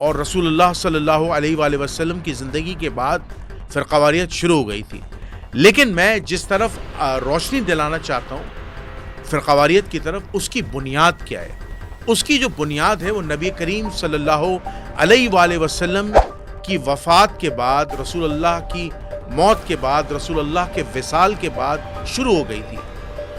اور رسول اللہ صلی اللہ علیہ وآلہ وسلم کی زندگی کے بعد فرقہ واریت شروع ہو گئی تھی. لیکن میں جس طرف روشنی دلانا چاہتا ہوں فرقہ واریت کی طرف، اس کی بنیاد کیا ہے. اس کی جو بنیاد ہے وہ نبی کریم صلی اللہ علیہ وآلہ وسلم کی وفات کے بعد، رسول اللہ کی موت کے بعد، رسول اللہ کے وصال کے بعد شروع ہو گئی تھی.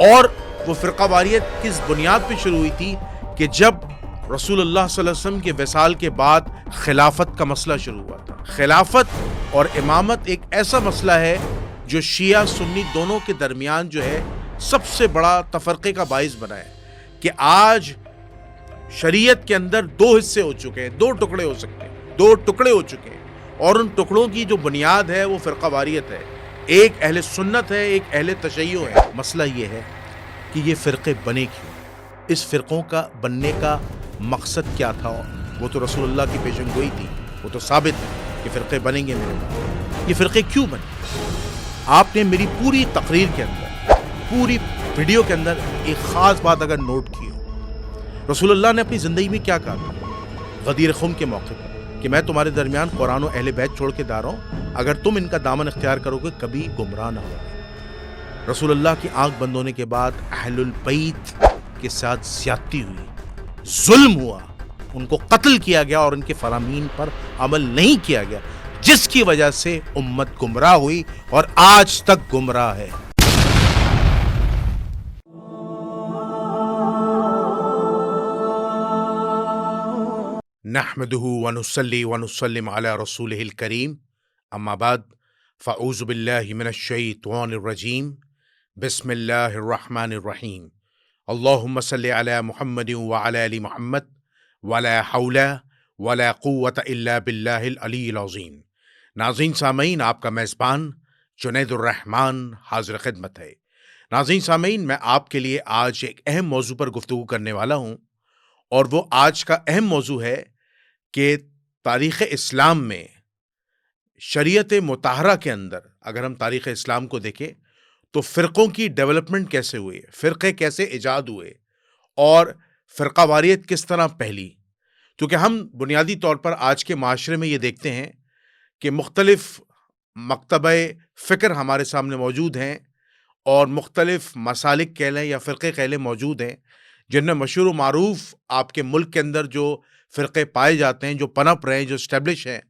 اور وہ فرقہ واریت کس بنیاد پہ شروع ہوئی تھی کہ جب رسول اللہ صلی اللہ علیہ وسلم کے وصال کے بعد خلافت کا مسئلہ شروع ہوا تھا. خلافت اور امامت ایک ایسا مسئلہ ہے جو شیعہ سنی دونوں کے درمیان جو ہے سب سے بڑا تفرقے کا باعث بنا ہے کہ آج شریعت کے اندر دو حصے ہو چکے ہیں، دو ٹکڑے ہو سکتے ہیں، دو ٹکڑے ہو چکے ہیں، اور ان ٹکڑوں کی جو بنیاد ہے وہ فرقہ واریت ہے. ایک اہل سنت ہے، ایک اہل تشیع ہے. مسئلہ یہ ہے کہ یہ فرقے بنے کیوں، اس فرقوں کا بننے کا مقصد کیا تھا. وہ تو رسول اللہ کی پیشن گوئی تھی، وہ تو ثابت ہے کہ فرقے بنیں گے. میرے بعد یہ فرقے کیوں بنے؟ آپ نے میری پوری تقریر کے اندر، پوری ویڈیو کے اندر ایک خاص بات اگر نوٹ کی ہو، رسول اللہ نے اپنی زندگی میں کیا کہا تھا غدیر خم کے موقع پر کہ میں تمہارے درمیان قرآن و اہل بیت چھوڑ کے جا رہا ہوں، اگر تم ان کا دامن اختیار کرو گے کبھی گمراہ نہ ہوگے. رسول اللہ کی آنکھ بند ہونے کے بعد اہل البیت کے ساتھ زیادتی ہوئی، ظلم ہوا، ان کو قتل کیا گیا اور ان کے فرامین پر عمل نہیں کیا گیا، جس کی وجہ سے امت گمراہ ہوئی اور آج تک گمراہ ہے. نحمده ونصلي ونسلم على رسوله الكريم، اما بعد، فاعوذ باللہ من الشیطان الرجیم، بسم اللہ الرحمن الرحیم. اللہم صلی علی محمد وعلی آل محمد ولا حول ولا قوة الا باللہ العلی العظیم. ناظرین سامعین، آپ کا میزبان جنید الرحمن حاضر خدمت ہے. ناظرین سامعین، میں آپ کے لیے آج ایک اہم موضوع پر گفتگو کرنے والا ہوں، اور وہ آج کا اہم موضوع ہے کہ تاریخ اسلام میں، شریعت مطہرہ کے اندر اگر ہم تاریخ اسلام کو دیکھیں تو فرقوں کی ڈیولپمنٹ کیسے ہوئی، فرقے کیسے ایجاد ہوئے، اور فرقہ واریت کس طرح پھیلی. کیونکہ ہم بنیادی طور پر آج کے معاشرے میں یہ دیکھتے ہیں کہ مختلف مکتبہ فکر ہمارے سامنے موجود ہیں، اور مختلف مسالک کہہ لیں یا فرقے کہہ لیں موجود ہیں، جن میں مشہور و معروف آپ کے ملک کے اندر جو فرقے پائے جاتے ہیں، جو پنپ رہے ہیں، جو اسٹیبلش ہیں،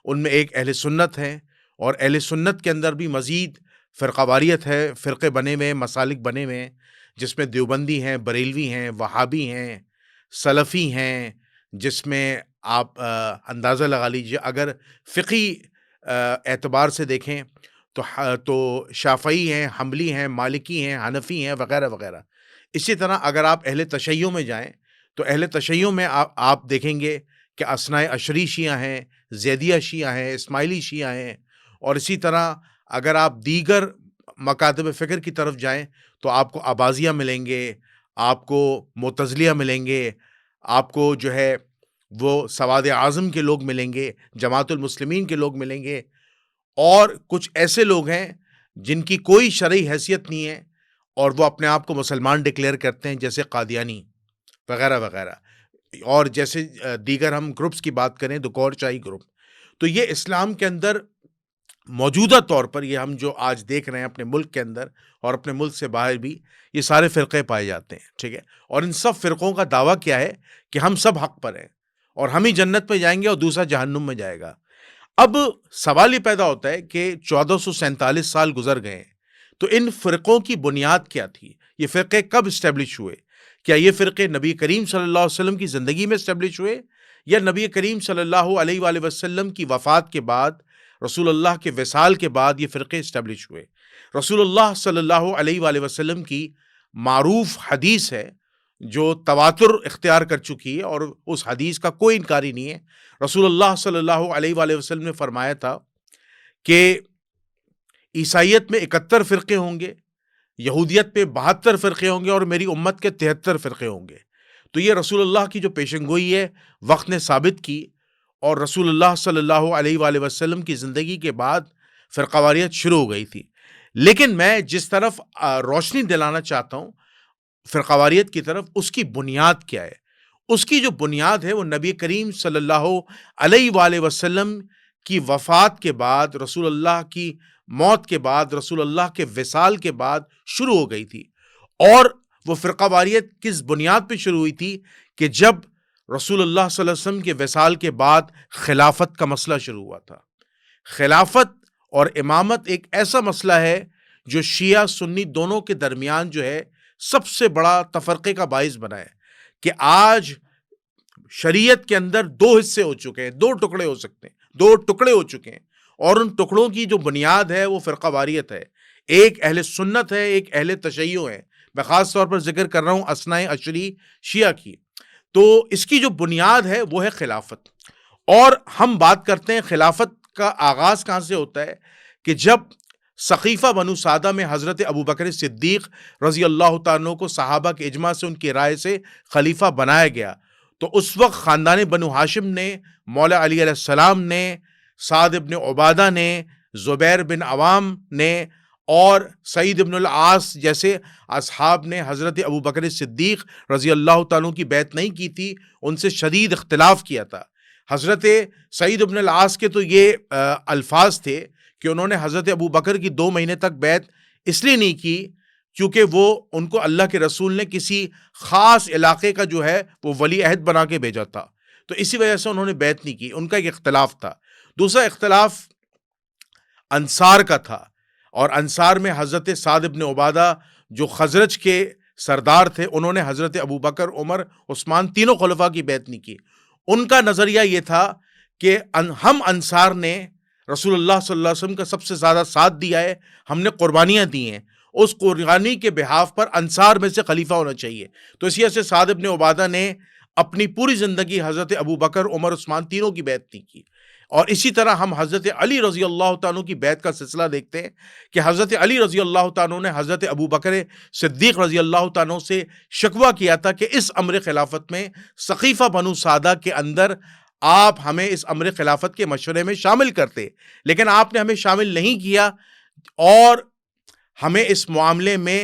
ان میں ایک اہل سنت ہے، اور اہل سنت کے اندر بھی مزید فرقہ واریت ہے، فرقے بنے ہوئے، مسالک بنے ہوئے ہیں، جس میں دیوبندی ہیں، بریلوی ہیں، وہابی ہیں، سلفی ہیں، جس میں آپ اندازہ لگا لیجیے اگر فقہی اعتبار سے دیکھیں تو شافعی ہیں، حنبلی ہیں، مالکی ہیں، حنفی ہیں، وغیرہ وغیرہ. اسی طرح اگر آپ اہل تشیع میں جائیں تو اہل تشیع میں آپ دیکھیں گے کہ اثناء عشری شیعہ ہیں، زیدیہ شیعہ ہیں، اسماعیلی شیعہ ہیں. اور اسی طرح اگر آپ دیگر مکاتب فکر کی طرف جائیں تو آپ کو عباضیہ ملیں گے، آپ کو معتزلیہ ملیں گے، آپ کو جو ہے وہ سواد اعظم کے لوگ ملیں گے، جماعت المسلمین کے لوگ ملیں گے، اور کچھ ایسے لوگ ہیں جن کی کوئی شرعی حیثیت نہیں ہے اور وہ اپنے آپ کو مسلمان ڈکلیئر کرتے ہیں، جیسے قادیانی وغیرہ وغیرہ. اور جیسے دیگر ہم گروپس کی بات کریں تو گور شاہی گروپ. تو یہ اسلام کے اندر موجودہ طور پر یہ ہم جو آج دیکھ رہے ہیں اپنے ملک کے اندر اور اپنے ملک سے باہر بھی، یہ سارے فرقے پائے جاتے ہیں. ٹھیک ہے، اور ان سب فرقوں کا دعویٰ کیا ہے کہ ہم سب حق پر ہیں، اور ہم ہی جنت میں جائیں گے اور دوسرا جہنم میں جائے گا. اب سوال یہ پیدا ہوتا ہے کہ 1447 سال گزر گئے، تو ان فرقوں کی بنیاد کیا تھی؟ یہ فرقے کب اسٹیبلش ہوئے؟ کیا یہ فرقے نبی کریم صلی اللہ علیہ وسلم کی زندگی میں اسٹیبلش ہوئے، یا نبی کریم صلی اللہ علیہ وآلہ وسلم کی وفات کے بعد، رسول اللہ کے وصال کے بعد یہ فرقے اسٹیبلش ہوئے؟ رسول اللہ صلی اللہ علیہ وآلہ وسلم کی معروف حدیث ہے جو تواتر اختیار کر چکی ہے، اور اس حدیث کا کوئی انکاری نہیں ہے. رسول اللہ صلی اللہ علیہ وآلہ وسلم نے فرمایا تھا کہ عیسائیت میں 71 فرقے ہوں گے، یہودیت پہ 72 فرقے ہوں گے، اور میری امت کے 73 فرقے ہوں گے. تو یہ رسول اللہ کی جو پیشن گوئی ہے وقت نے ثابت کی، اور رسول اللہ صلی اللہ علیہ وآلہ وسلم کی زندگی کے بعد فرقہ واریت شروع ہو گئی تھی. لیکن میں جس طرف روشنی دلانا چاہتا ہوں فرقہ واریت کی طرف، اس کی بنیاد کیا ہے، اس کی جو بنیاد ہے وہ نبی کریم صلی اللہ علیہ وآلہ وسلم کی وفات کے بعد، رسول اللہ کی موت کے بعد، رسول اللہ کے وصال کے بعد شروع ہو گئی تھی۔ اور وہ فرقہ واریت کس بنیاد پہ شروع ہوئی تھی کہ جب رسول اللہ صلی اللہ علیہ وسلم کے وصال کے بعد خلافت کا مسئلہ شروع ہوا تھا۔ خلافت اور امامت ایک ایسا مسئلہ ہے جو شیعہ سنی دونوں کے درمیان جو ہے سب سے بڑا تفرقے کا باعث بنا ہے کہ آج شریعت کے اندر دو حصے ہو چکے ہیں، دو ٹکڑے ہو سکتے ہیں، دو ٹکڑے ہو چکے ہیں، اور ان ٹکڑوں کی جو بنیاد ہے وہ فرقہ واریت ہے۔ ایک اہل سنت ہے، ایک اہل تشیع ہے۔ میں خاص طور پر ذکر کر رہا ہوں اثناء عشری شیعہ کی۔ تو اس کی جو بنیاد ہے وہ ہے خلافت۔ اور ہم بات کرتے ہیں خلافت کا آغاز کہاں سے ہوتا ہے کہ جب سقیفہ بنو سعدہ میں حضرت ابوبکر صدیق رضی اللہ تعالیٰ عنہ کو صحابہ کے اجماع سے، ان کی رائے سے خلیفہ بنایا گیا، تو اس وقت خاندان بنو ہاشم نے، مولا علی علیہ السلام نے، سعد بن عبادہ نے، زبیر بن عوام نے اور سعید بن العاص جیسے اصحاب نے حضرت ابوبکر صدیق رضی اللہ تعالیٰ کی بیعت نہیں کی تھی، ان سے شدید اختلاف کیا تھا۔ حضرت سعید بن العاص کے تو یہ الفاظ تھے کہ انہوں نے حضرت ابوبکر کی 2 مہینے تک بیعت اس لیے نہیں کی کیونکہ وہ ان کو اللہ کے رسول نے کسی خاص علاقے کا جو ہے وہ ولی عہد بنا کے بھیجا تھا، تو اسی وجہ سے انہوں نے بیعت نہیں کی۔ ان کا ایک اختلاف تھا۔ دوسرا اختلاف انصار کا تھا، اور انصار میں حضرت سعد بن عبادہ جو خزرج کے سردار تھے، انہوں نے حضرت ابوبکر، عمر، عثمان تینوں خلفاء کی بیعت نہیں کی۔ ان کا نظریہ یہ تھا کہ ہم انصار نے رسول اللہ صلی اللہ علیہ وسلم کا سب سے زیادہ ساتھ دیا ہے، ہم نے قربانیاں دی ہیں، اس قربانی کے بحاف پر انصار میں سے خلیفہ ہونا چاہیے۔ تو اسی وجہ سے سعد بن عبادہ نے اپنی پوری زندگی حضرت ابوبکر، عمر، عثمان تینوں کی بیعت نہیں کی۔ اور اسی طرح ہم حضرت علی رضی اللہ تعالیٰ کی بیعت کا سلسلہ دیکھتے ہیں کہ حضرت علی رضی اللہ تعالیٰ نے حضرت ابوبکر صدیق رضی اللہ تعالیٰ سے شکوہ کیا تھا کہ اس امر خلافت میں سقیفہ بنو سعدہ کے اندر آپ ہمیں اس امر خلافت کے مشورے میں شامل کرتے، لیکن آپ نے ہمیں شامل نہیں کیا اور ہمیں اس معاملے میں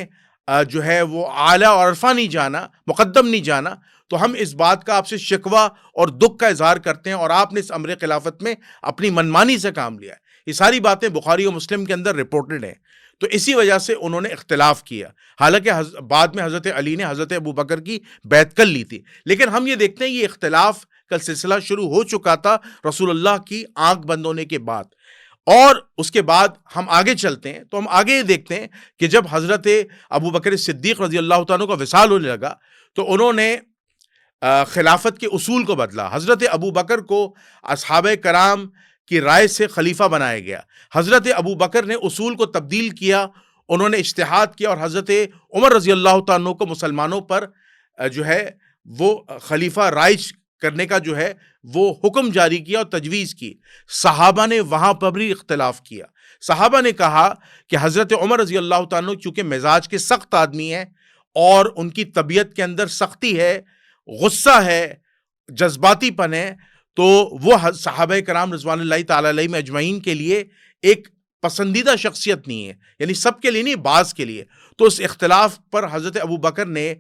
جو ہے وہ اعلیٰ اور عرفہ نہیں جانا، مقدم نہیں جانا، تو ہم اس بات کا آپ سے شکوہ اور دکھ کا اظہار کرتے ہیں، اور آپ نے اس امر خلافت میں اپنی منمانی سے کام لیا ہے۔ یہ ساری باتیں بخاری و مسلم کے اندر رپورٹڈ ہیں۔ تو اسی وجہ سے انہوں نے اختلاف کیا، حالانکہ بعد میں حضرت علی نے حضرت ابوبکر کی بیعت کر لی تھی، لیکن ہم یہ دیکھتے ہیں یہ اختلاف کا سلسلہ شروع ہو چکا تھا رسول اللہ کی آنکھ بند ہونے کے بعد۔ اور اس کے بعد ہم آگے چلتے ہیں تو ہم آگے یہ دیکھتے ہیں کہ جب حضرت ابوبکر صدیق رضی اللہ تعالیٰ کا وصال ہونے لگا تو انہوں نے خلافت کے اصول کو بدلا۔ حضرت ابوبکر کو اصحابہ کرام کی رائے سے خلیفہ بنایا گیا، حضرت ابوبکر نے اصول کو تبدیل کیا، انہوں نے اجتہاد کیا، اور حضرت عمر رضی اللہ تعالیٰ کو مسلمانوں پر جو ہے وہ خلیفہ رائج کرنے کا جو ہے وہ حکم جاری کیا اور تجویز کی۔ صحابہ نے وہاں پر بھی اختلاف کیا۔ صحابہ نے کہا کہ حضرت عمر رضی اللہ تعالیٰ چونکہ مزاج کے سخت آدمی ہیں اور ان کی طبیعت کے اندر سختی ہے، غصہ ہے، جذباتی پن ہے، تو وہ صحابہ کرام رضوان اللہ تعالیٰ علیہ میں اجمعین کے لیے ایک پسندیدہ شخصیت نہیں ہے، یعنی سب کے لیے نہیں، بعض کے لیے۔ تو اس اختلاف پر حضرت ابوبکر نے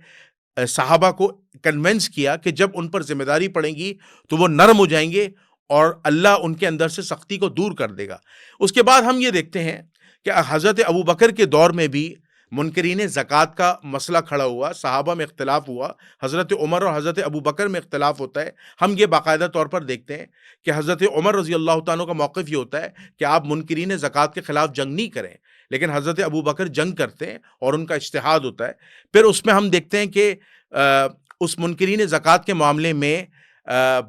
صحابہ کو کنونس کیا کہ جب ان پر ذمہ داری پڑے گی تو وہ نرم ہو جائیں گے اور اللہ ان کے اندر سے سختی کو دور کر دے گا۔ اس کے بعد ہم یہ دیکھتے ہیں کہ حضرت ابوبکر کے دور میں بھی منکرین زکوٰۃ کا مسئلہ کھڑا ہوا، صحابہ میں اختلاف ہوا، حضرت عمر اور حضرت ابوبکر میں اختلاف ہوتا ہے۔ ہم یہ باقاعدہ طور پر دیکھتے ہیں کہ حضرت عمر رضی اللہ تعالیٰ کا موقف یہ ہوتا ہے کہ آپ منکرین زکوٰۃ کے خلاف جنگ نہیں کریں، لیکن حضرت ابوبکر جنگ کرتے ہیں اور ان کا اجتہاد ہوتا ہے۔ پھر اس میں ہم دیکھتے ہیں کہ اس منکرین زکوٰۃ کے معاملے میں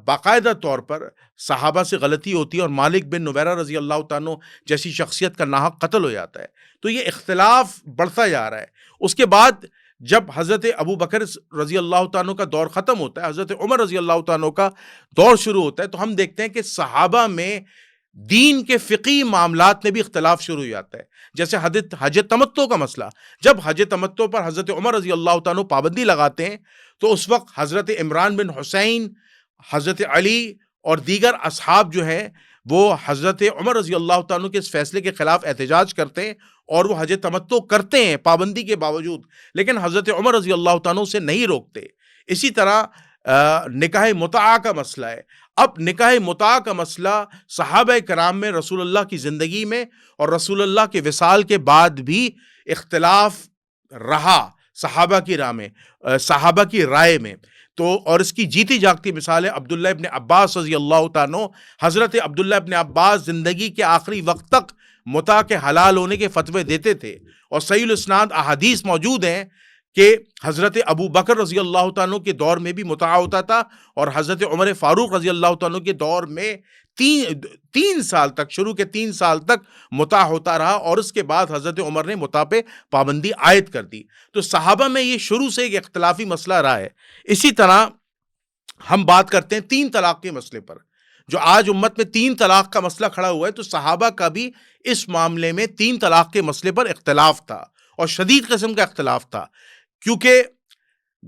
باقاعدہ طور پر صحابہ سے غلطی ہوتی ہے اور مالک بن نویرہ رضی اللہ تعالیٰ جیسی شخصیت کا ناحق قتل ہو جاتا ہے۔ تو یہ اختلاف بڑھتا جا رہا ہے۔ اس کے بعد جب حضرت ابوبکر رضی اللہ تعالیٰ کا دور ختم ہوتا ہے، حضرت عمر رضی اللہ تعالیٰ کا دور شروع ہوتا ہے، تو ہم دیکھتے ہیں کہ صحابہ میں دین کے فقہی معاملات میں بھی اختلاف شروع ہو جاتا ہے، جیسے حج تمتع کا مسئلہ۔ جب حج تمتع پر حضرت عمر رضی اللہ تعالیٰ پابندی لگاتے ہیں تو اس وقت حضرت عمران بن حسین، حضرت علی اور دیگر اصحاب جو ہیں وہ حضرت عمر رضی اللہ تعالیٰ کے اس فیصلے کے خلاف احتجاج کرتے ہیں اور وہ حج تمتع کرتے ہیں پابندی کے باوجود، لیکن حضرت عمر رضی اللہ تعالیٰ سے نہیں روکتے۔ اسی طرح نکاح متعہ کا مسئلہ ہے۔ اب نکاح متعہ کا مسئلہ صحابہ کرام میں رسول اللہ کی زندگی میں اور رسول اللہ کے وصال کے بعد بھی اختلاف رہا صحابہ کی راہ میں، صحابہ کی رائے میں۔ تو اور اس کی جیتی جاگتی مثال ہے عبداللہ ابن عباس رضی اللہ تعالیٰ عنہ۔ حضرت عبداللہ ابن عباس زندگی کے آخری وقت تک متع کے حلال ہونے کے فتوے دیتے تھے، اور صحیح الاسناد احادیث موجود ہیں کہ حضرت ابو بکر رضی اللہ تعالیٰ کے دور میں بھی متع ہوتا تھا، اور حضرت عمر فاروق رضی اللہ تعالیٰ کے دور میں تین سال تک، شروع کے 3 سال تک متع ہوتا رہا، اور اس کے بعد حضرت عمر نے متع پہ پابندی عائد کر دی۔ تو صحابہ میں یہ شروع سے ایک اختلافی مسئلہ رہا ہے۔ اسی طرح ہم بات کرتے ہیں 3 طلاق کے مسئلے پر، جو آج امت میں 3 طلاق کا مسئلہ کھڑا ہوا ہے، تو صحابہ کا بھی اس معاملے میں 3 طلاق کے مسئلے پر اختلاف تھا، اور شدید قسم کا اختلاف تھا، کیونکہ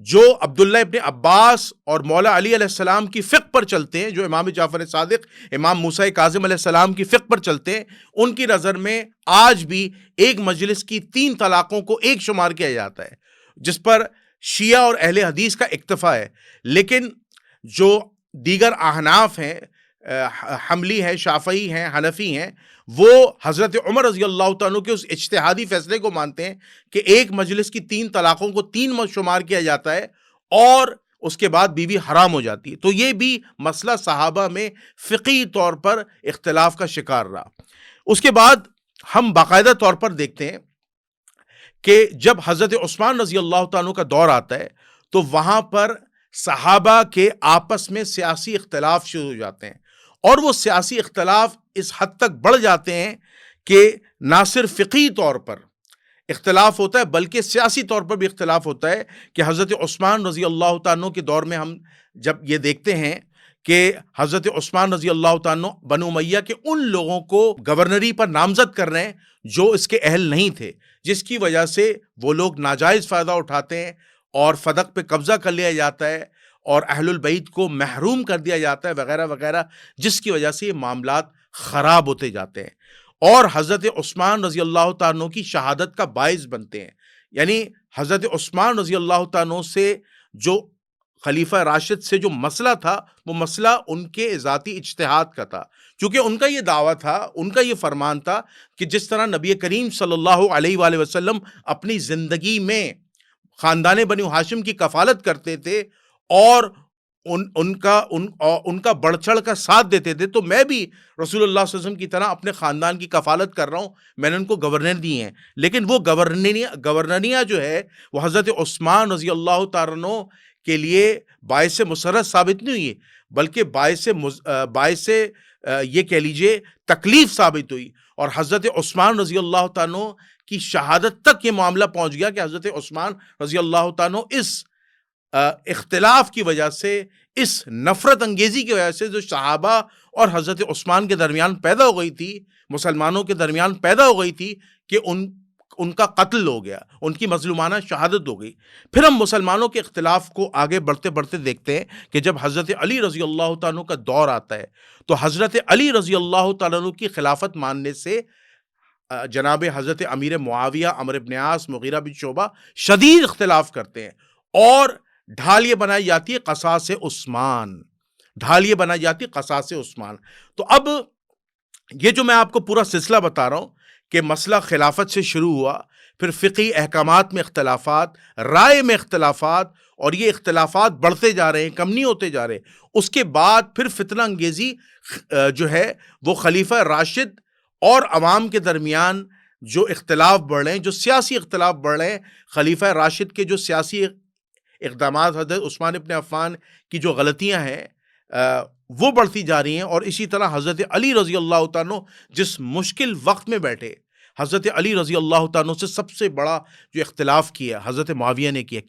جو عبداللہ ابن عباس اور مولا علی علیہ السلام کی فقہ پر چلتے ہیں، جو امام جعفر صادق، امام موسیٰ کاظم علیہ السلام کی فقہ پر چلتے ہیں، ان کی نظر میں آج بھی ایک مجلس کی 3 طلاقوں کو ایک شمار کیا جاتا ہے، جس پر شیعہ اور اہل حدیث کا اکتفا ہے۔ لیکن جو دیگر احناف ہیں، حملی ہیں، شافعی ہیں، حنفی ہیں، وہ حضرت عمر رضی اللہ تعالیٰ کے اس اجتہادی فیصلے کو مانتے ہیں کہ ایک مجلس کی 3 طلاقوں کو 3 میں شمار کیا جاتا ہے، اور اس کے بعد بیوی حرام ہو جاتی ہے۔ تو یہ بھی مسئلہ صحابہ میں فقہی طور پر اختلاف کا شکار رہا۔ اس کے بعد ہم باقاعدہ طور پر دیکھتے ہیں کہ جب حضرت عثمان رضی اللہ تعالیٰ کا دور آتا ہے، تو وہاں پر صحابہ کے آپس میں سیاسی اختلاف شروع ہو جاتے ہیں، اور وہ سیاسی اختلاف اس حد تک بڑھ جاتے ہیں کہ نہ صرف فقہی طور پر اختلاف ہوتا ہے بلکہ سیاسی طور پر بھی اختلاف ہوتا ہے، کہ حضرت عثمان رضی اللہ تعالیٰ کے دور میں ہم جب یہ دیکھتے ہیں کہ حضرت عثمان رضی اللہ تعالیٰ بنو امیہ کے ان لوگوں کو گورنری پر نامزد کر رہے ہیں جو اس کے اہل نہیں تھے، جس کی وجہ سے وہ لوگ ناجائز فائدہ اٹھاتے ہیں، اور فدق پہ قبضہ کر لیا جاتا ہے، اور اہل البیت کو محروم کر دیا جاتا ہے، وغیرہ وغیرہ، جس کی وجہ سے یہ معاملات خراب ہوتے جاتے ہیں، اور حضرت عثمان رضی اللہ تعالیٰ کی شہادت کا باعث بنتے ہیں۔ یعنی حضرت عثمان رضی اللہ تعالیٰ سے جو خلیفہ راشد سے جو مسئلہ تھا، وہ مسئلہ ان کے ذاتی اجتہاد کا تھا، کیونکہ ان کا یہ دعویٰ تھا، ان کا یہ فرمان تھا کہ جس طرح نبی کریم صلی اللہ علیہ وآلہ وسلم اپنی زندگی میں خاندان بنو ہاشم کی کفالت کرتے تھے، اور ان کا بڑھ چڑھ کا ساتھ دیتے تھے، تو میں بھی رسول اللہ صلی اللہ علیہ وسلم کی طرح اپنے خاندان کی کفالت کر رہا ہوں، میں نے ان کو گورنر دی ہیں۔ لیکن وہ گورنریاں جو ہے وہ حضرت عثمان رضی اللہ تعالیٰ عنہ کے لیے باعث مسرت ثابت نہیں ہوئی، بلکہ باعث یہ کہہ لیجئے تکلیف ثابت ہوئی، اور حضرت عثمان رضی اللہ تعالیٰ کی شہادت تک یہ معاملہ پہنچ گیا کہ حضرت عثمان رضی اللہ تعالیٰ اس اختلاف کی وجہ سے، اس نفرت انگیزی کی وجہ سے جو صحابہ اور حضرت عثمان کے درمیان پیدا ہو گئی تھی، مسلمانوں کے درمیان پیدا ہو گئی تھی، کہ ان کا قتل ہو گیا، ان کی مظلومانہ شہادت ہو گئی۔ پھر ہم مسلمانوں کے اختلاف کو آگے بڑھتے بڑھتے دیکھتے ہیں کہ جب حضرت علی رضی اللہ تعالیٰ کا دور آتا ہے، تو حضرت علی رضی اللہ تعالیٰ کی خلافت ماننے سے جناب حضرت امیر معاویہ، عمرو بن عاص، مغیرہ بن شعبہ شدید اختلاف کرتے ہیں، اور ڈھال یہ بنائی جاتی ہے قصاص عثمان، ڈھال یہ بنائی جاتی ہے قصاص عثمان۔ تو اب یہ جو میں آپ کو پورا سلسلہ بتا رہا ہوں کہ مسئلہ خلافت سے شروع ہوا، پھر فقہی احکامات میں اختلافات، رائے میں اختلافات، اور یہ اختلافات بڑھتے جا رہے ہیں، کم نہیں ہوتے جا رہے۔ اس کے بعد پھر فتنہ انگیزی جو ہے وہ خلیفہ راشد اور عوام کے درمیان جو اختلاف بڑھ رہے ہیں، جو سیاسی اختلاف بڑھ رہے ہیں، خلیفہ راشد کے جو سیاسی اقدامات، حضرت عثمان ابن عفان کی جو غلطیاں ہیں وہ بڑھتی جا رہی ہیں، اور اسی طرح حضرت علی رضی اللہ تعالیٰ جس مشکل وقت میں بیٹھے، حضرت علی رضی اللہ تعالیٰ سے سب سے بڑا جو اختلاف کیا حضرت معاویہ نے کیا۔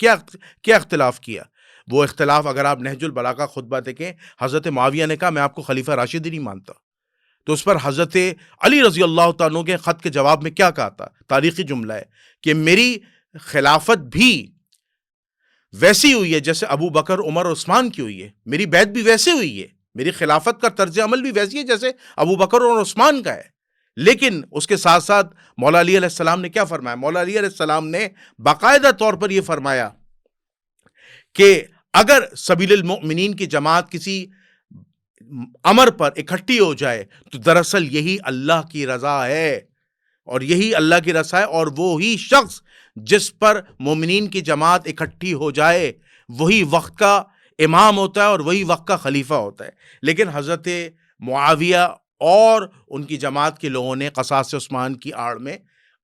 کیا اختلاف کیا؟ وہ اختلاف اگر آپ نہج البلاغہ خطبہ دیکھیں، حضرت معاویہ نے کہا میں آپ کو خلیفہ راشد ہی نہیں مانتا، تو اس پر حضرت علی رضی اللہ تعالیٰ کے خط کے جواب میں کیا کہا تھا؟ تاریخی جملہ ہے کہ میری خلافت بھی ویسی ہوئی ہے جیسے ابو بکر، عمر اور عثمان کی ہوئی ہے، میری بیعت بھی ویسے ہوئی ہے، میری خلافت کا طرز عمل بھی ویسی ہے جیسے ابو بکر اور عثمان کا ہے۔ لیکن اس کے ساتھ ساتھ مولا علی علیہ السلام نے کیا فرمایا؟ مولا علی علیہ السلام نے باقاعدہ طور پر یہ فرمایا کہ اگر سبیل المؤمنین کی جماعت کسی امر پر اکٹھی ہو جائے تو دراصل یہی اللہ کی رضا ہے، اور یہی اللہ کی رضا ہے، اور وہی شخص جس پر مومنین کی جماعت اکٹھی ہو جائے وہی وقت کا امام ہوتا ہے اور وہی وقت کا خلیفہ ہوتا ہے۔ لیکن حضرت معاویہ اور ان کی جماعت کے لوگوں نے قصاص عثمان کی آڑ میں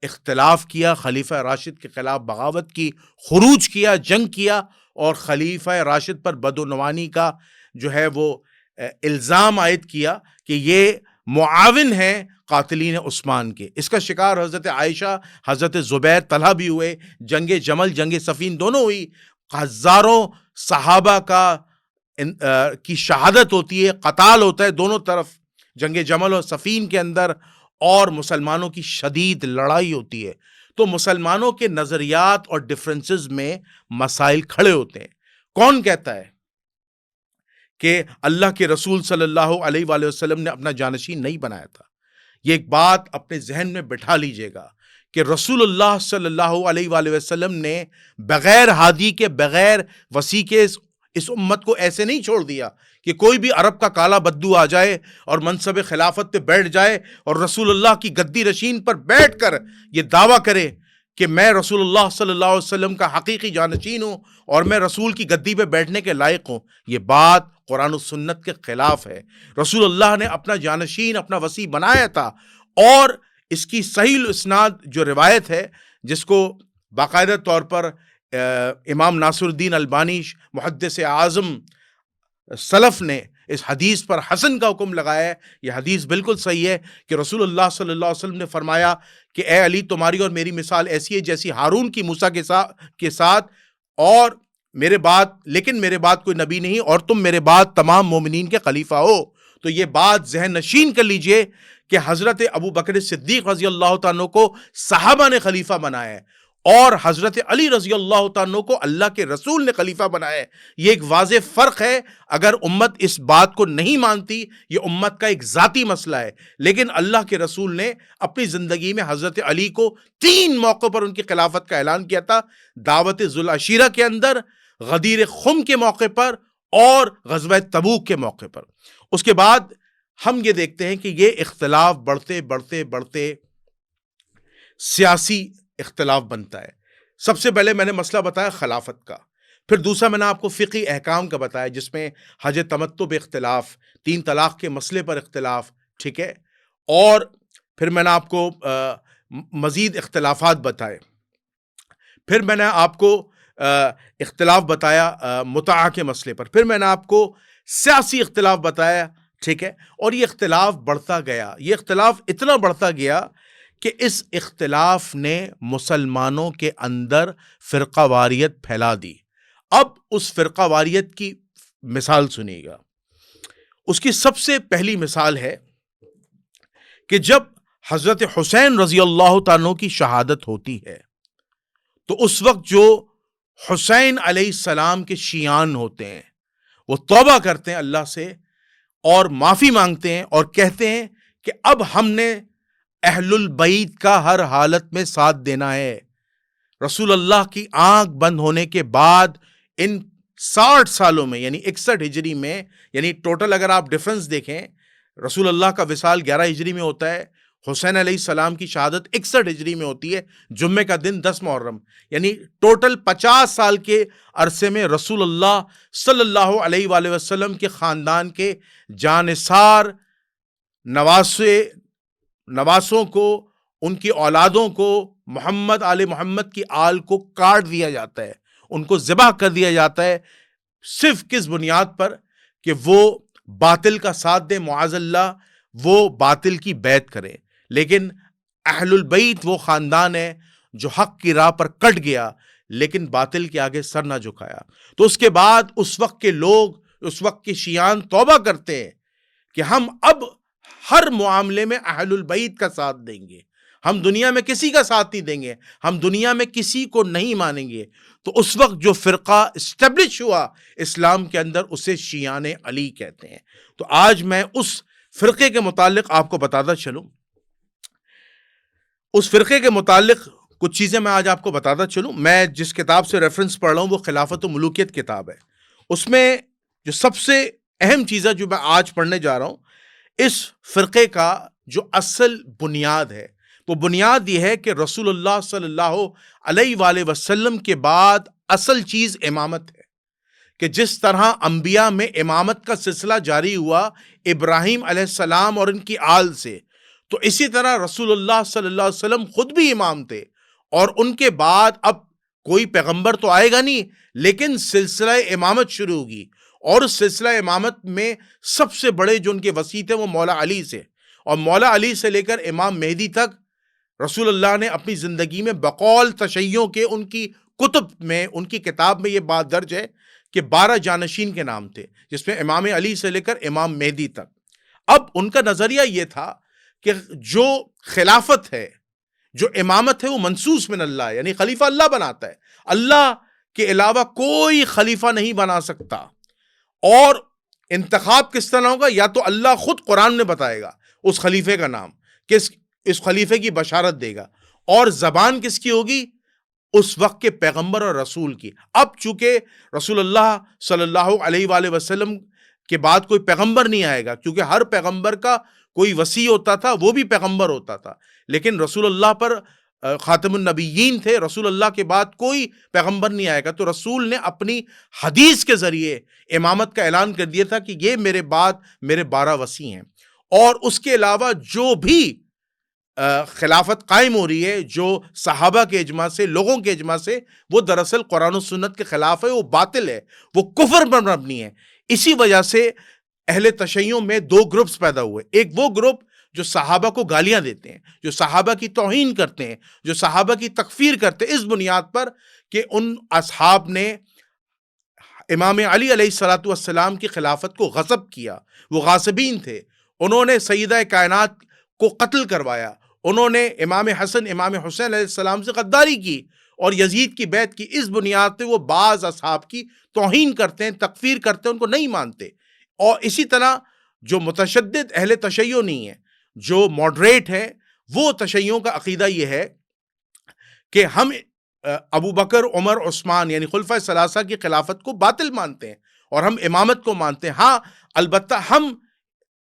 اختلاف کیا، خلیفہ راشد کے خلاف بغاوت کی، خروج کیا، جنگ کیا، اور خلیفہ راشد پر بدعنوانی کا جو ہے وہ الزام عائد کیا کہ یہ معاون ہیں قاتلین عثمان کے۔ اس کا شکار حضرت عائشہ، حضرت زبیر، طلحہ بھی ہوئے، جنگ جمل، جنگ صفین دونوں ہوئی، ہزاروں صحابہ کی شہادت ہوتی ہے، قتال ہوتا ہے دونوں طرف جنگ جمل اور صفین کے اندر، اور مسلمانوں کی شدید لڑائی ہوتی ہے۔ تو مسلمانوں کے نظریات اور ڈفرنسز میں مسائل کھڑے ہوتے ہیں۔ کون کہتا ہے کہ اللہ کے رسول صلی اللہ علیہ وآلہ وسلم نے اپنا جانشین نہیں بنایا تھا؟ یہ ایک بات اپنے ذہن میں بٹھا لیجئے گا کہ رسول اللہ صلی اللہ علیہ وآلہ وسلم نے بغیر ہادی کے، بغیر وسیع کے اس امت کو ایسے نہیں چھوڑ دیا کہ کوئی بھی عرب کا کالا بدو آ جائے اور منصب خلافت پہ بیٹھ جائے اور رسول اللہ کی گدی رشین پر بیٹھ کر یہ دعویٰ کرے کہ میں رسول اللہ صلی اللہ علیہ وسلم کا حقیقی جانشین ہوں اور میں رسول کی گدی پہ بیٹھنے کے لائق ہوں۔ یہ بات قرآن و سنت کے خلاف ہے۔ رسول اللہ نے اپنا جانشین، اپنا وسیع بنایا تھا، اور اس کی صحیح الاسناد جو روایت ہے جس کو باقاعدہ طور پر امام ناصر الدین البانی محدث اعظم سلف نے اس حدیث پر حسن کا حکم لگایا ہے۔ یہ حدیث بالکل صحیح ہے کہ رسول اللہ صلی اللہ علیہ وسلم نے فرمایا کہ اے علی، تمہاری اور میری مثال ایسی ہے جیسی ہارون کی موسیٰ کے ساتھ، اور میرے بعد کوئی نبی نہیں، اور تم میرے بعد تمام مومنین کے خلیفہ ہو۔ تو یہ بات ذہن نشین کر لیجئے کہ حضرت ابو بکر صدیق رضی اللہ تعالیٰ عنہ کو صحابہ نے خلیفہ بنایا ہے، اور حضرت علی رضی اللہ تعالیٰ عنہ کو اللہ کے رسول نے خلیفہ بنایا ہے۔ یہ ایک واضح فرق ہے۔ اگر امت اس بات کو نہیں مانتی، یہ امت کا ایک ذاتی مسئلہ ہے، لیکن اللہ کے رسول نے اپنی زندگی میں حضرت علی کو 3 موقع پر ان کی خلافت کا اعلان کیا تھا: دعوت ذوالعشیرہ کے اندر، غدیر خم کے موقع پر، اور غزوہ تبوک کے موقع پر۔ اس کے بعد ہم یہ دیکھتے ہیں کہ یہ اختلاف بڑھتے بڑھتے بڑھتے سیاسی اختلاف بنتا ہے۔ سب سے پہلے میں نے مسئلہ بتایا خلافت کا، پھر دوسرا میں نے آپ کو فقہی احکام کا بتایا جس میں حج تمتع پہ اختلاف، 3 طلاق کے مسئلے پر اختلاف، ٹھیک ہے، اور پھر میں نے آپ کو مزید اختلافات بتائے، پھر میں نے آپ کو اختلاف بتایا متعہ کے مسئلے پر، پھر میں نے آپ کو سیاسی اختلاف بتایا، ٹھیک ہے، اور یہ اختلاف بڑھتا گیا، یہ اختلاف اتنا بڑھتا گیا کہ اس اختلاف نے مسلمانوں کے اندر فرقہ واریت پھیلا دی۔ اب اس فرقہ واریت کی مثال سنیے گا۔ اس کی سب سے پہلی مثال ہے کہ جب حضرت حسین رضی اللہ تعالیٰ کی شہادت ہوتی ہے تو اس وقت جو حسین علیہ السلام کے شیعان ہوتے ہیں وہ توبہ کرتے ہیں اللہ سے اور معافی مانگتے ہیں اور کہتے ہیں کہ اب ہم نے اہل البیت کا ہر حالت میں ساتھ دینا ہے۔ رسول اللہ کی آنکھ بند ہونے کے بعد ان 60 سالوں میں، یعنی 61 ہجری میں، یعنی ٹوٹل اگر آپ ڈیفرنس دیکھیں، رسول اللہ کا وصال 11 ہجری میں ہوتا ہے، حسین علیہ السلام کی شہادت 61 ہجری میں ہوتی ہے، جمعے کا دن 10 محرم، یعنی ٹوٹل 50 سال کے عرصے میں رسول اللہ صلی اللہ علیہ وآلہ وسلم کے خاندان کے جانثار نواسوں کو، ان کی اولادوں کو، محمد آل محمد کی آل کو کاٹ دیا جاتا ہے، ان کو ذبح کر دیا جاتا ہے، صرف کس بنیاد پر کہ وہ باطل کا ساتھ دیں، معاذ اللہ وہ باطل کی بیعت کریں۔ لیکن اہل البیت وہ خاندان ہے جو حق کی راہ پر کٹ گیا لیکن باطل کے آگے سر نہ جھکایا۔ تو اس کے بعد اس وقت کے لوگ، اس وقت کے شیعان توبہ کرتے ہیں کہ ہم اب ہر معاملے میں اہل البیت کا ساتھ دیں گے، ہم دنیا میں کسی کا ساتھ نہیں دیں گے، ہم دنیا میں کسی کو نہیں مانیں گے۔ تو اس وقت جو فرقہ اسٹیبلش ہوا اسلام کے اندر اسے شیعان علی کہتے ہیں۔ تو آج میں اس فرقے کے متعلق آپ کو بتاتا چلوں، اس فرقے کے متعلق کچھ چیزیں میں آج آپ کو بتاتا چلوں۔ میں جس کتاب سے ریفرنس پڑھ رہا ہوں وہ خلافت و ملوکیت کتاب ہے، اس میں جو سب سے اہم چیز ہے جو میں آج پڑھنے جا رہا ہوں، اس فرقے کا جو اصل بنیاد ہے، وہ بنیاد یہ ہے کہ رسول اللہ صلی اللہ علیہ وآلہ وسلم کے بعد اصل چیز امامت ہے، کہ جس طرح انبیاء میں امامت کا سلسلہ جاری ہوا ابراہیم علیہ السلام اور ان کی آل سے، تو اسی طرح رسول اللہ صلی اللہ علیہ وسلم خود بھی امام تھے، اور ان کے بعد اب کوئی پیغمبر تو آئے گا نہیں، لیکن سلسلہ امامت شروع ہوگی، اور اس سلسلہ امامت میں سب سے بڑے جو ان کے وسیع تھے وہ مولا علی سے، اور مولا علی سے لے کر امام مہدی تک رسول اللہ نے اپنی زندگی میں بقول تشیعوں کے ان کی کتب میں، ان کی کتاب میں یہ بات درج ہے کہ 12 جانشین کے نام تھے، جس میں امام علی سے لے کر امام مہدی تک۔ اب ان کا نظریہ یہ تھا کہ جو خلافت ہے، جو امامت ہے، وہ منصوص من اللہ ہے، یعنی خلیفہ اللہ بناتا ہے، اللہ کے علاوہ کوئی خلیفہ نہیں بنا سکتا، اور انتخاب کس طرح ہوگا؟ یا تو اللہ خود قرآن میں بتائے گا اس خلیفے کا نام، کہ اس خلیفے کی بشارت دے گا، اور زبان کس کی ہوگی؟ اس وقت کے پیغمبر اور رسول کی۔ اب چونکہ رسول اللہ صلی اللہ علیہ وآلہ وسلم کے بعد کوئی پیغمبر نہیں آئے گا، کیونکہ ہر پیغمبر کا کوئی وصی ہوتا تھا، وہ بھی پیغمبر ہوتا تھا، لیکن رسول اللہ پر خاتم النبیین تھے، رسول اللہ کے بعد کوئی پیغمبر نہیں آئے گا، تو رسول نے اپنی حدیث کے ذریعے امامت کا اعلان کر دیا تھا کہ یہ میرے بعد میرے 12 وصی ہیں، اور اس کے علاوہ جو بھی خلافت قائم ہو رہی ہے، جو صحابہ کے اجماع سے، لوگوں کے اجماع سے، وہ دراصل قرآن و سنت کے خلاف ہے، وہ باطل ہے، وہ کفر پر مبنی ہے۔ اسی وجہ سے اہل تشیع میں 2 گروپس پیدا ہوئے، ایک وہ گروپ جو صحابہ کو گالیاں دیتے ہیں، جو صحابہ کی توہین کرتے ہیں، جو صحابہ کی تکفیر کرتے ہیں، اس بنیاد پر کہ ان اصحاب نے امام علی علیہ السلام کی خلافت کو غصب کیا، وہ غاصبین تھے، انہوں نے سیدہ کائنات کو قتل کروایا، انہوں نے امام حسن امام حسین علیہ السلام سے غداری کی اور یزید کی بیعت کی۔ اس بنیاد پہ وہ بعض اصحاب کی توہین کرتے ہیں، تکفیر کرتے ہیں، ان کو نہیں مانتے۔ اور اسی طرح جو متشدد اہل تشیع نہیں ہے، جو ماڈریٹ ہے، وہ تشیعوں کا عقیدہ یہ ہے کہ ہم ابو بکر، عمر، عثمان یعنی خلفائے ثلاثہ کی خلافت کو باطل مانتے ہیں، اور ہم امامت کو مانتے ہیں۔ ہاں البتہ ہم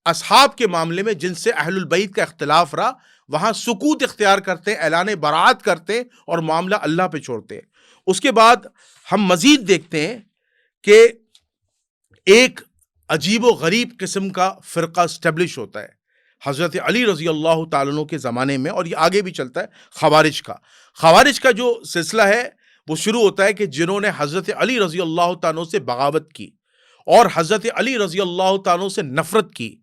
اصحاب کے معاملے میں جن سے اہل البیت کا اختلاف رہا، وہاں سکوت اختیار کرتے ہیں، اعلان براعت کرتے ہیں، اور معاملہ اللہ پہ چھوڑتے ہیں۔ اس کے بعد ہم مزید دیکھتے ہیں کہ ایک عجیب و غریب قسم کا فرقہ اسٹیبلش ہوتا ہے حضرت علی رضی اللہ تعالیٰ عنہ کے زمانے میں، اور یہ آگے بھی چلتا ہے، خوارج کا۔ خوارج کا جو سلسلہ ہے وہ شروع ہوتا ہے کہ جنہوں نے حضرت علی رضی اللہ تعالیٰ عنہ سے بغاوت کی اور حضرت علی رضی اللہ تعالیٰ عنہ سے نفرت کی۔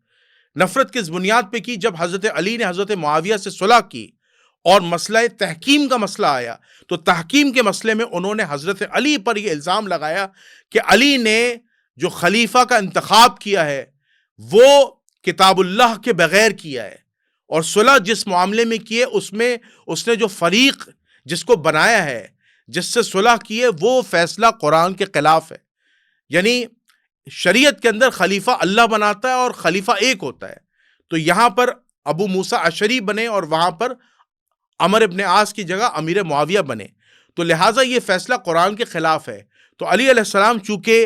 نفرت کس بنیاد پہ کی؟ جب حضرت علی نے حضرت معاویہ سے صلح کی اور مسئلہ تحکیم کا مسئلہ آیا، تو تحکیم کے مسئلے میں انہوں نے حضرت علی پر یہ الزام لگایا کہ علی نے جو خلیفہ کا انتخاب کیا ہے وہ کتاب اللہ کے بغیر کیا ہے، اور صلح جس معاملے میں کی ہے اس نے جو فریق جس کو بنایا ہے، جس سے صلح کی ہے، وہ فیصلہ قرآن کے خلاف ہے۔ یعنی شریعت کے اندر خلیفہ اللہ بناتا ہے اور خلیفہ ایک ہوتا ہے، تو یہاں پر ابو موسیٰ اشعری بنے اور وہاں پر عمر ابن عاص کی جگہ امیر معاویہ بنے، تو لہٰذا یہ فیصلہ قرآن کے خلاف ہے۔ تو علی علیہ السلام چونکہ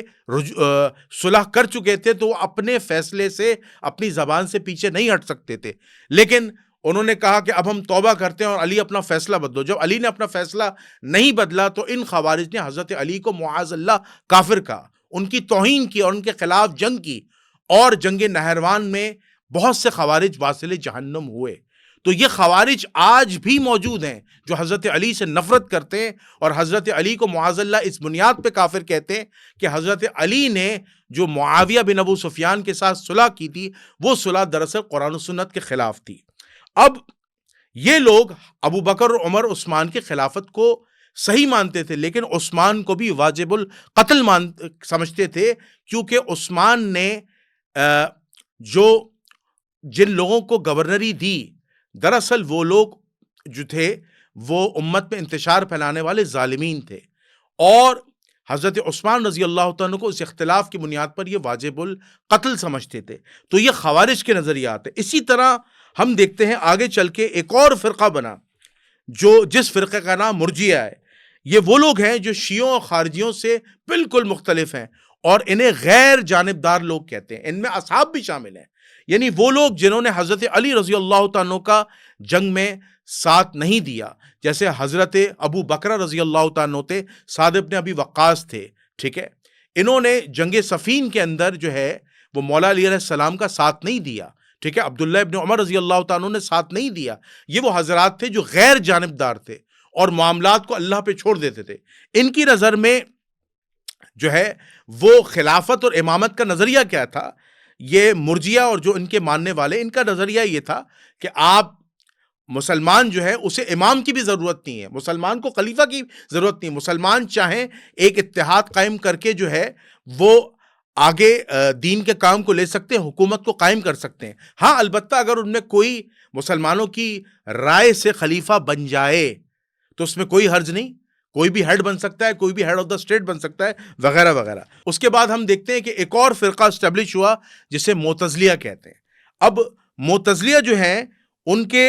صلح کر چکے تھے، تو وہ اپنے فیصلے سے، اپنی زبان سے پیچھے نہیں ہٹ سکتے تھے، لیکن انہوں نے کہا کہ اب ہم توبہ کرتے ہیں اور علی اپنا فیصلہ بدلو۔ جب علی نے اپنا فیصلہ نہیں بدلا تو ان خوارج نے حضرت علی کو معاذ اللہ کافر کہا، ان کی توہین کی اور ان کے خلاف جنگ کی، اور جنگ نہروان میں بہت سے خوارج واصل جہنم ہوئے۔ تو یہ خوارج آج بھی موجود ہیں جو حضرت علی سے نفرت کرتے ہیں اور حضرت علی کو معاذ اللہ اس بنیاد پہ کافر کہتے ہیں کہ حضرت علی نے جو معاویہ بن ابو سفیان کے ساتھ صلح کی تھی، وہ صلح دراصل قرآن و سنت کے خلاف تھی۔ اب یہ لوگ ابو بکر، عمر، عثمان کی خلافت کو صحیح مانتے تھے، لیکن عثمان کو بھی واجب القتل سمجھتے تھے، کیونکہ عثمان نے جن لوگوں کو گورنری دی، دراصل وہ لوگ جو تھے وہ امت میں انتشار پھیلانے والے ظالمین تھے، اور حضرت عثمان رضی اللہ تعالیٰ کو اس اختلاف کی بنیاد پر یہ واجب القتل سمجھتے تھے۔ تو یہ خوارج کے نظریات ہیں۔ اسی طرح ہم دیکھتے ہیں آگے چل کے ایک اور فرقہ بنا جس فرقے کا نام مرجئہ ہے۔ یہ وہ لوگ ہیں جو شیعوں اور خارجیوں سے بالکل مختلف ہیں، اور انہیں غیر جانبدار لوگ کہتے ہیں. ان میں اصحاب بھی شامل ہیں، یعنی وہ لوگ جنہوں نے حضرت علی رضی اللہ تعالیٰ عنہ کا جنگ میں ساتھ نہیں دیا، جیسے حضرت ابو بکر رضی اللہ تعالیٰ عنہ تھے، سعد بن ابی وقاص تھے. ٹھیک ہے، انہوں نے جنگ صفین کے اندر جو ہے وہ مولا علی علیہ السلام کا ساتھ نہیں دیا. ٹھیک ہے، عبداللہ ابن عمر رضی اللہ تعالیٰ عنہ نے ساتھ نہیں دیا. یہ وہ حضرات تھے جو غیر جانبدار تھے اور معاملات کو اللہ پہ چھوڑ دیتے تھے. ان کی نظر میں جو ہے وہ خلافت اور امامت کا نظریہ کیا تھا؟ یہ مرجیہ اور جو ان کے ماننے والے، ان کا نظریہ یہ تھا کہ آپ مسلمان جو ہے اسے امام کی بھی ضرورت نہیں ہے، مسلمان کو خلیفہ کی ضرورت نہیں. مسلمان چاہیں ایک اتحاد قائم کر کے جو ہے وہ آگے دین کے کام کو لے سکتے ہیں، حکومت کو قائم کر سکتے ہیں. ہاں البتہ اگر ان میں کوئی مسلمانوں کی رائے سے خلیفہ بن جائے تو اس میں کوئی حرج نہیں، کوئی بھی ہیڈ بن سکتا ہے، کوئی بھی ہیڈ آف دا اسٹیٹ بن سکتا ہے، وغیرہ وغیرہ. اس کے بعد ہم دیکھتے ہیں کہ ایک اور فرقہ اسٹیبلش ہوا جسے معتزلیہ کہتے ہیں. اب معتزلیہ جو ہیں ان کے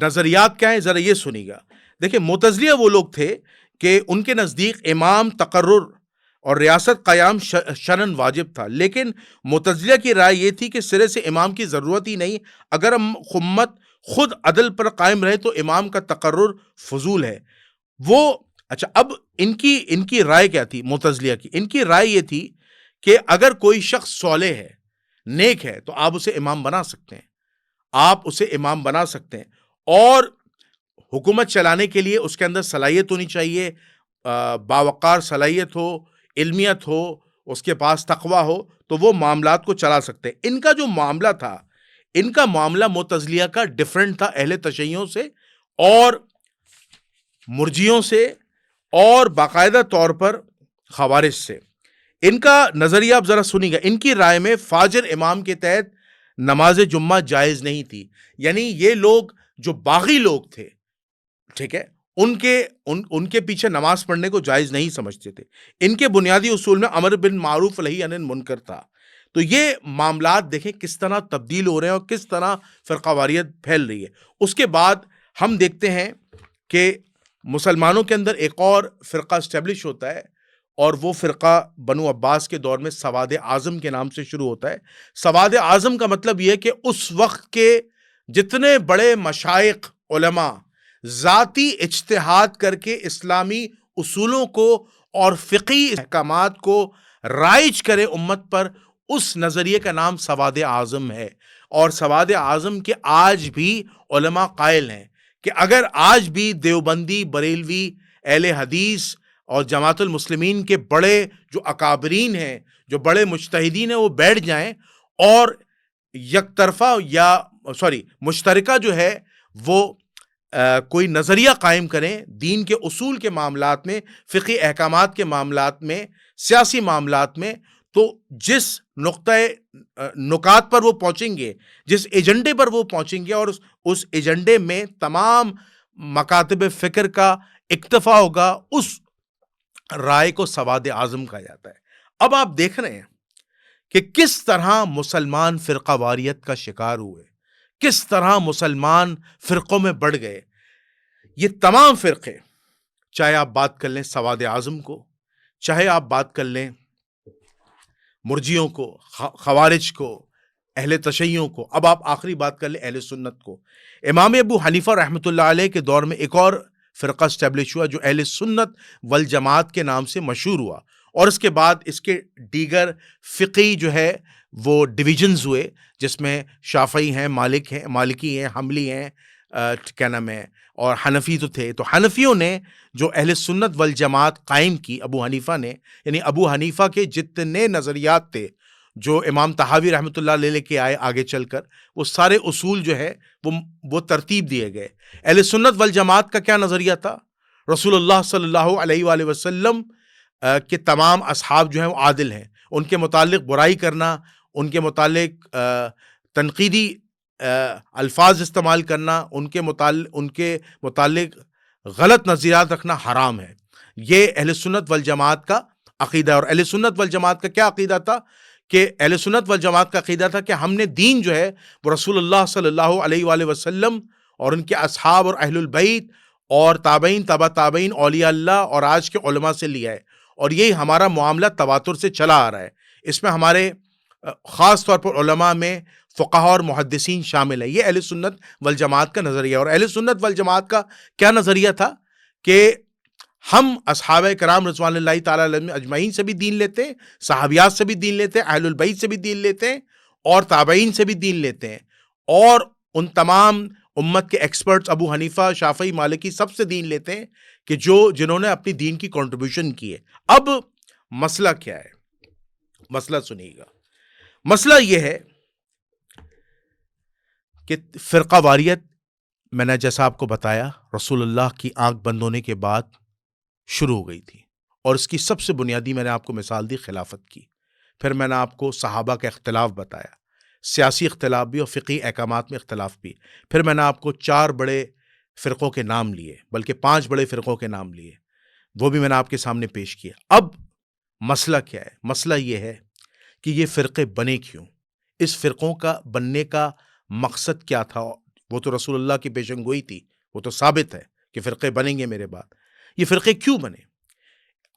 نظریات کیا ہیں، ذرا یہ سنیے گا. دیکھیں، معتزلیہ وہ لوگ تھے کہ ان کے نزدیک امام تقرر اور ریاست قیام شرعاً واجب تھا، لیکن معتزلیہ کی رائے یہ تھی کہ سرے سے امام کی ضرورت ہی نہیں. اگر امت خود عدل پر قائم رہے تو امام کا تقرر فضول ہے. وہ اچھا، اب ان کی رائے کیا تھی معتزلیہ کی؟ ان کی رائے یہ تھی کہ اگر کوئی شخص صالح ہے، نیک ہے، تو آپ اسے امام بنا سکتے ہیں، آپ اسے امام بنا سکتے ہیں. اور حکومت چلانے کے لیے اس کے اندر صلاحیت ہونی چاہیے، باوقار صلاحیت ہو، علمیت ہو، اس کے پاس تقویٰ ہو، تو وہ معاملات کو چلا سکتے ہیں. ان کا جو معاملہ تھا، ان کا معاملہ معتزلیہ کا ڈیفرنٹ تھا اہل تشیعوں سے اور مرجیوں سے اور باقاعدہ طور پر خوارج سے. ان کا نظریہ آپ ذرا سنیے گا. ان کی رائے میں فاجر امام کے تحت نماز جمعہ جائز نہیں تھی. یعنی یہ لوگ جو باغی لوگ تھے، ٹھیک ہے، ان کے پیچھے نماز پڑھنے کو جائز نہیں سمجھتے تھے. ان کے بنیادی اصول میں امر بالمعروف نہی عن المنکر تھا. تو یہ معاملات دیکھیں کس طرح تبدیل ہو رہے ہیں اور کس طرح فرقہ واریت پھیل رہی ہے. اس کے بعد ہم دیکھتے ہیں کہ مسلمانوں کے اندر ایک اور فرقہ اسٹیبلش ہوتا ہے، اور وہ فرقہ بنو عباس کے دور میں سواد اعظم کے نام سے شروع ہوتا ہے. سواد اعظم کا مطلب یہ ہے کہ اس وقت کے جتنے بڑے مشائخ علماء ذاتی اجتہاد کر کے اسلامی اصولوں کو اور فقہی احکامات کو رائج کرے امت پر، اس نظریے کا نام سواد اعظم ہے. اور سواد اعظم کے آج بھی علماء قائل ہیں کہ اگر آج بھی دیوبندی، بریلوی، اہل حدیث اور جماعت المسلمین کے بڑے جو اکابرین ہیں، جو بڑے مجتہدین ہیں، وہ بیٹھ جائیں اور یک طرفہ مشترکہ جو ہے وہ کوئی نظریہ قائم کریں دین کے اصول کے معاملات میں، فقہی احکامات کے معاملات میں، سیاسی معاملات میں، تو جس نکات پر وہ پہنچیں گے، جس ایجنڈے پر وہ پہنچیں گے، اور اس ایجنڈے میں تمام مکاتب فکر کا اکتفا ہوگا، اس رائے کو سواد اعظم کہا جاتا ہے. اب آپ دیکھ رہے ہیں کہ کس طرح مسلمان فرقہ واریت کا شکار ہوئے، کس طرح مسلمان فرقوں میں بڑھ گئے. یہ تمام فرقے، چاہے آپ بات کر لیں سواد اعظم کو، چاہے آپ بات کر لیں مرجیوں کو، خوارج کو، اہل تشیعوں کو، اب آپ آخری بات کر لیں اہل سنت کو. امام ابو حنیفہ رحمۃ اللہ علیہ کے دور میں ایک اور فرقہ اسٹیبلش ہوا جو اہل سنت والجماعت کے نام سے مشہور ہوا، اور اس کے بعد اس کے دیگر فقہی جو ہے وہ ڈویژنز ہوئے، جس میں شافعی ہیں، مالکی ہیں، حنبلی ہیں، کیا نام ہے، اور حنفی تو تھے. تو حنفیوں نے جو اہل سنت والجماعت قائم کی ابو حنیفہ نے، یعنی ابو حنیفہ کے جتنے نظریات تھے جو امام طحاوی رحمۃ اللہ علیہ لے کے آئے آگے چل کر، وہ سارے اصول جو ہے وہ ترتیب دیے گئے. اہل سنت والجماعت کا کیا نظریہ تھا؟ رسول اللہ صلی اللہ علیہ وآلہ وسلم کہ تمام اصحاب جو ہیں وہ عادل ہیں، ان کے متعلق برائی کرنا، ان کے متعلق تنقیدی الفاظ استعمال کرنا، ان کے متعلق غلط نظریات رکھنا حرام ہے. یہ اہل سنت والجماعت کا عقیدہ. اور اہل سنت والجماعت کا کیا عقیدہ تھا؟ کہ اہل سنت والجماعت کا عقیدہ تھا کہ ہم نے دین جو ہے وہ رسول اللہ صلی اللہ علیہ وآلہ وسلم اور ان کے اصحاب اور اہل البیت اور تابعین، تبع تابعین، اولیاء اللہ اور آج کے علماء سے لیا ہے. اور یہی ہمارا معاملہ تواتر سے چلا آ رہا ہے. اس میں ہمارے خاص طور پر علماء میں فقہاء اور محدثین شامل ہیں. یہ اہل سنت والجماعت کا نظریہ. اور اہل سنت والجماعت کا کیا نظریہ تھا کہ ہم اصحابہ کرام رضوان اللہ تعالیٰ علیہم اجمعین سے بھی دین لیتے ہیں, صحابیات سے بھی دین لیتے ہیں, اہل البیت سے بھی دین لیتے ہیں, اور تابعین سے بھی دین لیتے ہیں, اور ان تمام امت کے ایکسپرٹس ابو حنیفہ, شافعی, مالکی سب سے دین لیتے ہیں کہ جنہوں نے اپنی دین کی کنٹریبیوشن کی ہے. اب مسئلہ کیا ہے؟ مسئلہ سنیے گا. مسئلہ یہ ہے کہ فرقہ واریت, میں نے جیسا آپ کو بتایا, رسول اللہ کی آنکھ بند ہونے کے بعد شروع ہو گئی تھی, اور اس کی سب سے بنیادی میں نے آپ کو مثال دی خلافت کی. پھر میں نے آپ کو صحابہ کا اختلاف بتایا, سیاسی اختلاف بھی اور فقہی احکامات میں اختلاف بھی. پھر میں نے آپ کو 4 بڑے فرقوں کے نام لیے, بلکہ 5 بڑے فرقوں کے نام لیے, وہ بھی میں نے آپ کے سامنے پیش کیا. اب مسئلہ کیا ہے؟ مسئلہ یہ ہے کہ یہ فرقے بنے کیوں, اس فرقوں کا بننے کا مقصد کیا تھا. وہ تو رسول اللہ کی پیشن گوئی تھی, وہ تو ثابت ہے کہ فرقے بنیں گے میرے بعد. یہ فرقے کیوں بنے؟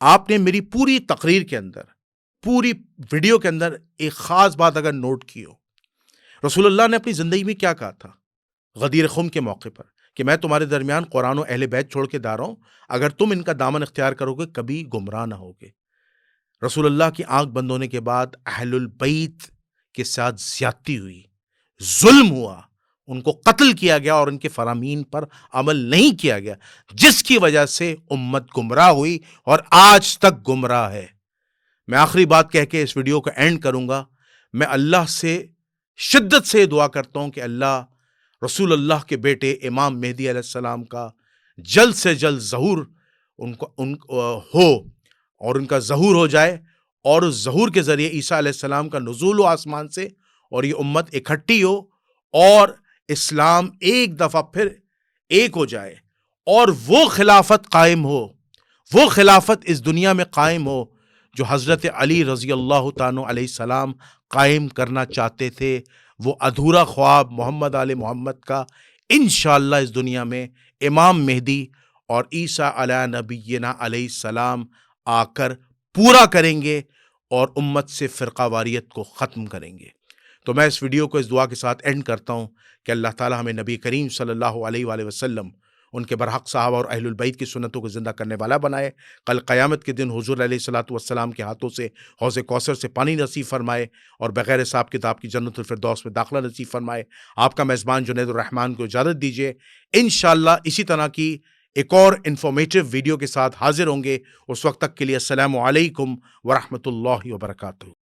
آپ نے میری پوری تقریر کے اندر, پوری ویڈیو کے اندر ایک خاص بات اگر نوٹ کی ہو, رسول اللہ نے اپنی زندگی میں کیا کہا تھا غدیر خم کے موقع پر, کہ میں تمہارے درمیان قرآن و اہل بیت چھوڑ کے جا رہا ہوں, اگر تم ان کا دامن اختیار کرو گے کبھی گمراہ نہ ہوگے. رسول اللہ کی آنکھ بند ہونے کے بعد اہل البیت کے ساتھ زیادتی ہوئی, ظلم ہوا, ان کو قتل کیا گیا اور ان کے فرامین پر عمل نہیں کیا گیا, جس کی وجہ سے امت گمراہ ہوئی اور آج تک گمراہ ہے. میں آخری بات کہہ کے اس ویڈیو کو اینڈ کروں گا. میں اللہ سے شدت سے دعا کرتا ہوں کہ اللہ رسول اللہ کے بیٹے امام مہدی علیہ السلام کا جلد سے جلد ظہور ہو, اور ان کا ظہور ہو جائے, اور اس ظہور کے ذریعے عیسیٰ علیہ السلام کا نزول ہو آسمان سے, اور یہ امت اکٹھی ہو, اور اسلام ایک دفعہ پھر ایک ہو جائے, اور وہ خلافت قائم ہو, وہ خلافت اس دنیا میں قائم ہو جو حضرت علی رضی اللہ تعالیٰ علیہ السلام قائم کرنا چاہتے تھے. وہ ادھورا خواب محمد آل محمد کا انشاءاللہ اس دنیا میں امام مہدی اور عیسیٰ علیہ نبینا علیہ السلام آ کر پورا کریں گے, اور امت سے فرقہ واریت کو ختم کریں گے. تو میں اس ویڈیو کو اس دعا کے ساتھ اینڈ کرتا ہوں کہ اللہ تعالی ہمیں نبی کریم صلی اللہ علیہ وآلہ وسلم, ان کے برحق صحابہ اور اہل البیت کی سنتوں کو زندہ کرنے والا بنائے. کل قیامت کے دن حضور علیہ الصلوۃ والسلام کے ہاتھوں سے حوض کوثر سے پانی نصیب فرمائے, اور بغیر حساب کتاب کی جنت الفردوس میں داخلہ نصیب فرمائے. آپ کا میزبان جنید الرحمن کو اجازت دیجیے. انشاءاللہ اسی طرح کی ایک اور انفارمیٹیو ویڈیو کے ساتھ حاضر ہوں گے. اس وقت تک کے لیے السلام علیکم ورحمۃ اللہ وبرکاتہ.